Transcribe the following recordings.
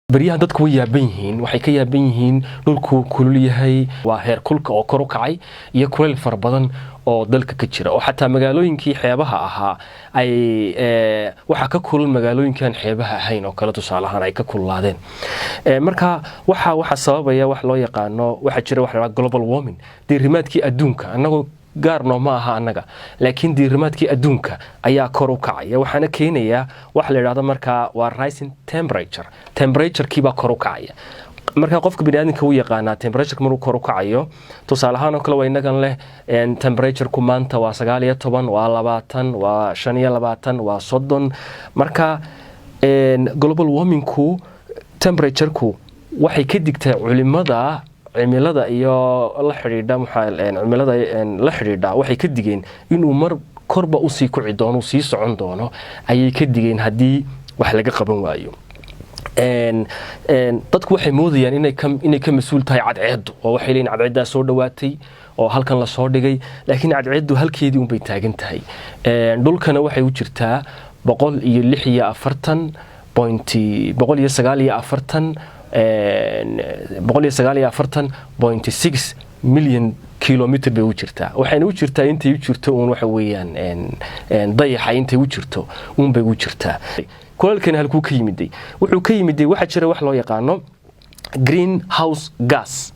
baryahan dadku way yaaban yihiin waxay ka yaaban yihiin dhulku kulul yahay waa heer kulka oo kor u kacay iyo kuleel far badan oo dalka ka jira oo xataa magaalooyinkii xeebaha ahaa ay waxa ka kulul magaalooyinkan xeebaha ahayn oo kala tusaale ahaan ay ka kululaadeen marka waxa sababaya wax loo yaqaano waxa jira wax la yiraahdo global warming diirimaadkii adduunka anagoo gaarno ma aha anaga laakiin diirimaadkii adduunka ayaa kor u kacay waxaana keenaya wax la yiraahdo marka waa rising temperature baa kor u kacaya marka qofka bini'aadamka uu yaqaana temperature maruu kor u kacayo tusaale ahaan oo kale way inagan leh temperature ku maanta waa 19 waa 20 waa 25 waa 30 marka global warming ku temperature ku waxay ka digtaa culimada cimilada iyo la xiriidha cimilada la xiriidha waxay ka digeen inuu mar korba u sii kici doono sii socon doono ayay ka digeen hadii wax laga qaban waayo dadku waxay moodayaan inay ka masuul tahay cadceedu oo waxay leeyihiin cadceedaa soo dhawaatay oo halkan la soo dhigay laakiin cadceedu halkeedii bay taagan tahay dhulkana waxay u jirtaa 146 milyan kilometer bay u jirtaa waxayna u jirtaa intay u jirto waxa weeyaan dayaxa intay u jirto bay u jirtaa kuleelkan halkuu ka yimiday wuxuu ka yimiday waxa jira wax loo yaqaano greenhouse gas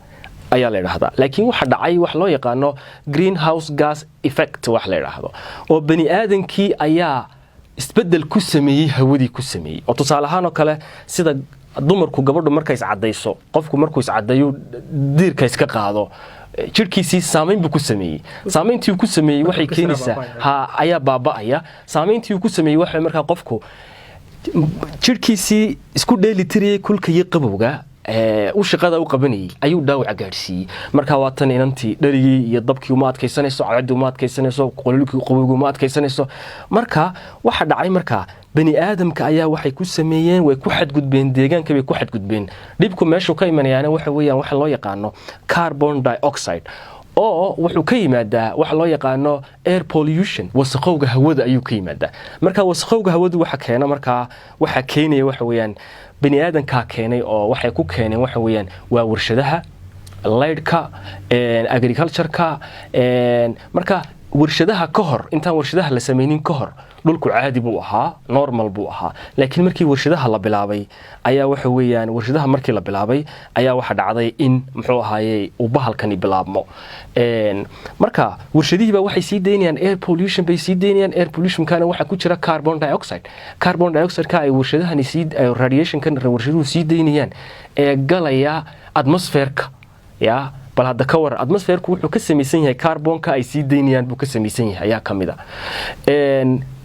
ayaa la yiraahdaa laakiin waxa dhacay wax loo yaqaano greenhouse gas effect wax la yiraahdo oo bani aadankii ayaa isbedel ku sameeyay hawadii ku sameeyay oo tusaale ahaan oo kale sida dumarku gabadhu markay iscadayso qofku markuu iscadayo diirka iska qaado jirkiisii saameyn buu ku sameeyay saameyntii uu ku sameeyay waxay keenaysaa ayaa baaba'aya saameyntii uu ku sameeyay waxa markaa qofku jirkiisii isku dheeli tiriyay kulka iyo qabowga u shaqada u qabanayay ayuu dhaawac gaarsiiyay marka waa tan inantii dharigii iyo dabkii uma adkaysanayso cadceedu uma adkaysanayso qololkii qabowga uma adkaysanayso marka waxa dhacay marka bani aadamka ayaa waxay ku sameeyeen way ku xadgudbeen deegaanka bay ku xadgudbeen dhibku meeshu ka imanayaan waxa weeyaan wax loo yaqaano carbon dioxide oo wuxuu ka yimaadaa wax loo yaqaano air pollution wasaqowga hawada ayuu ka yimaadaa marka wasaqowga hawadu waxa keena marka waxa keenaya waxa weeyaan bani aadamka keenay oo waxay ku keeneen waxa weeyaan waa warshadaha leydhka agriculture-ka marka warshadaha ka hor intaan warshadaha la sameeynin ka hor dhulku caadi buu ahaa normal buu ahaa laakiin markii warshadaha la bilaabay ayaa waxa weeyaan warshadaha markii la bilaabay ayaa waxa dhacday in muxuu ahaayay uu bahalkani bilaabmo marka warshadihiiba waxay sii deynayaan air pollution bay sii deynayaan air pollution kana waxa ku jira carbon dioxide ka ay warshadahani sii radiation kan warshaduhu sii deynayaan ee galaya atmosphere-ka ya bal hadda ka war atmosphere-ku wuxuu ka samaysan yahay carbon-ka ay sii deynayaan buu ka samaysan yahay ayaa kamida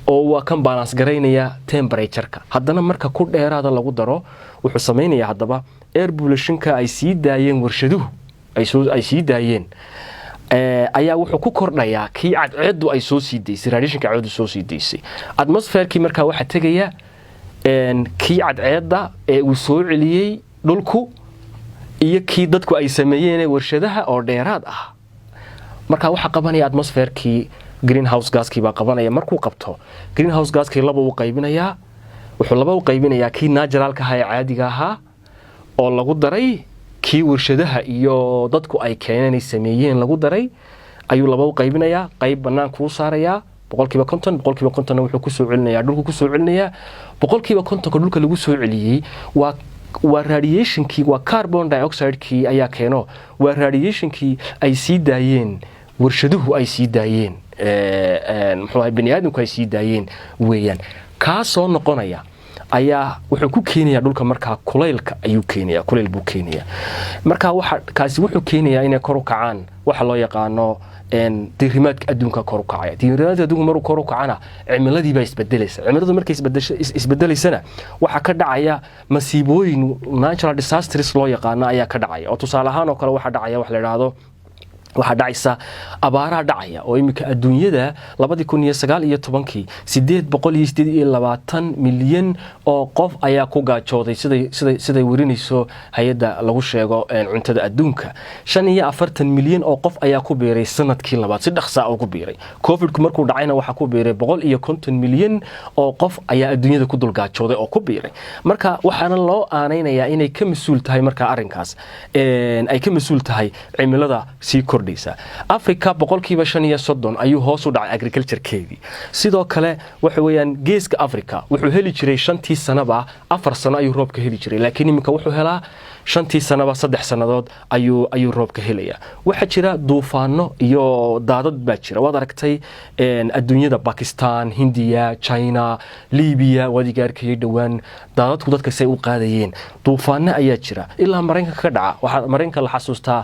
oo waa kan balance gareynaya temperature-ka haddana marka ku dheeraada lagu daro wuxuu sameynaya haddaba air pollution-ka ay sii daayeen warshaduhu ay sii daayeen ayaa wuxuu ku kordhayaa kii cadceedu ay soo sii deysay radiation-ka cadceedu soo sii deysay atmosphere-kii marka waxa tagaya kii cadceeda ee uu soo celiyay dhulku iyo kii dadku ay sameeyeen warshadaha oo dheeraad ah marka waxa qabanaya atmosphere-kii greenhouse gas-kii baa qabanaya markuu qabto greenhouse gas-kii laba uu qaybinayaa wuxuu laba u qaybinayaa kii naturalka ah ee caadiga ahaa oo lagu daray kii warshadaha iyo dadku ay keeneen sameeyeen lagu daray ayuu laba u qaybinayaa qayb banaanka u saaraya 50% wuxuu ku soo celinayaa dhulku ku soo celinayaa 50% dhulka lagu soo celiyay waa radiation-kii waa carbon dioxide-kii ayaa keeno waa radiation-kii ay sii daayeen warshaduhu ay sii daayeen muxuu ahay bani aadamku ay sii daayeen weeyaan ka soo noqonaya ayaa wuxuu ku keenayaa dhulka marka kuleylka ayuu keenayaa kuleyl buu keenayaa marka waxa kaasi wuxuu keenayaa inay kor u kacaan waxa loo yaqaano diirimaadka adduunka kor u kacaya diirimaadka adduunka maruu kor u kacana cimiladii baa isbedelaysa cimiladu markay isbedelaysana waxa ka dhacaya masiibooyin natural disasters loo yaqaano ayaa ka dhacaya oo tusaale ahaan oo kale waxa dhacaya wax la yiraahdo waxa dhacaysa abaaraha dhacaya oo imika adduunyada 2019 828 milyan oo qof ayaa ku gaajooday siday warinayso hay'adda lagu sheego cuntada adduunka 45 milyan oo qof ayaa ku beeray sanadkii labaad si dhaqso ah ugu beeray covid markuu dhacayna waxa ku beeray 150 milyan oo qof ayaa adduunyada ku dul gaajooday oo ku beeray marka waxaana loo aanaynayaa inay ka masuul tahay marka arinkaas ay ka masuul tahay cimilada si Africa boqolkiiba 35 ayuu hoos u dhacay agriculture-keedii sidoo kale waxa weeyaan geeska Africa wuxuu heli jiray 5 sanaba 4 sano ayuu roobka heli jiray laakiin imika wuxuu helaa 5 sanaba 3 sanadood ayuu roobka helaya waxa jira duufaano iyo daadad baa jira wad aragtay adduunyada Pakistan Hindiya China Libya wadigaarkay dhawaan daadadku dadka say u qaadayeen duufaano ayaa jira ilaa Mareykanka ka dhaca waxa Mareykanka la xasuustaa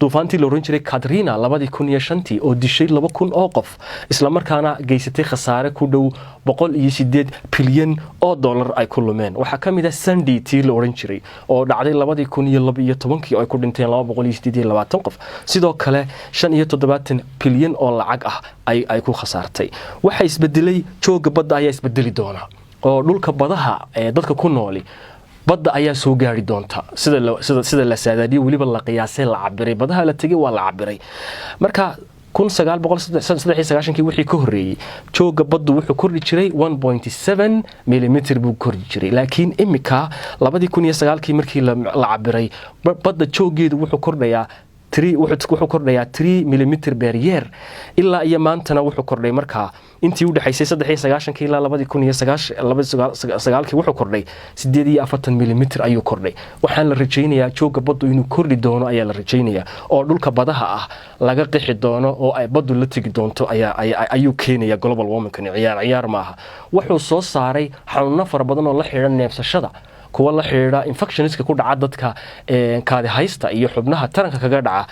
duufaantii la oran jiray Katrina 2005 oo dishay 2000 oo qof isla markaana geysatay khasaare ku dhow 108 bilyan oo dollar ay ku lumeen waxa kamid ah Sandy tii la oran jiray oo dhacday 2012 oo ay ku dhinteen 228 qof sidoo kale 75 bilyan oo lacag ah ay ku khasaartay waxa isbedelay jooga badda ayaa isbedeli doona oo dhulka badaha ee dadka ku nooli badda ayaa soo gaari doonta sida la saadaadiyo waliba la qiyaasay la cabiray badaha la tagay waa la cabiray marka 1993 wixii ka horeeyay jooga baddu wuxuu kordhi jiray 1.7 mm buu kordhi jiray laakiin imika 2009 markii la cabiray badda joogeedu wuxuu kordhayaa 3 mm per year ilaa iyo maantana wuxuu kordhay markaa intii u dhaxaysay 93 ilaa 2009 wuxuu kordhay 48 mm ayuu kordhay waxaan la rajaynayaa jooga baddu inuu kordhi doono ayaa la rajaynayaa oo dhulka badaha ah laga qixi doono oo ay baddu la tagi doonto ayuu keenaya global warming ciyaar maaha wuxuu soo saaray xanuuno fara badan oo la xiriira neefsashada kuwa la xiriira infectionska ku dhaca dadka kaadi haysta iyo xubnaha taranka kaga dhaca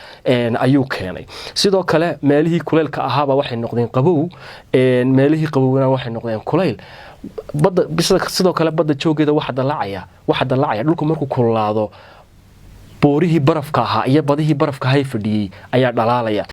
ayuu keenay sidoo kale meelihii kuleelka ahaaba waxay noqdeen qabow meelihii qabowna waxay noqdeen kuleyl badda sidoo kale badda joogeeda waxa dalacaya dhulku markuu kululaado boorihii barafka ahaa iyo badihii barafka hay fadhiyay ayaa dhalaalaya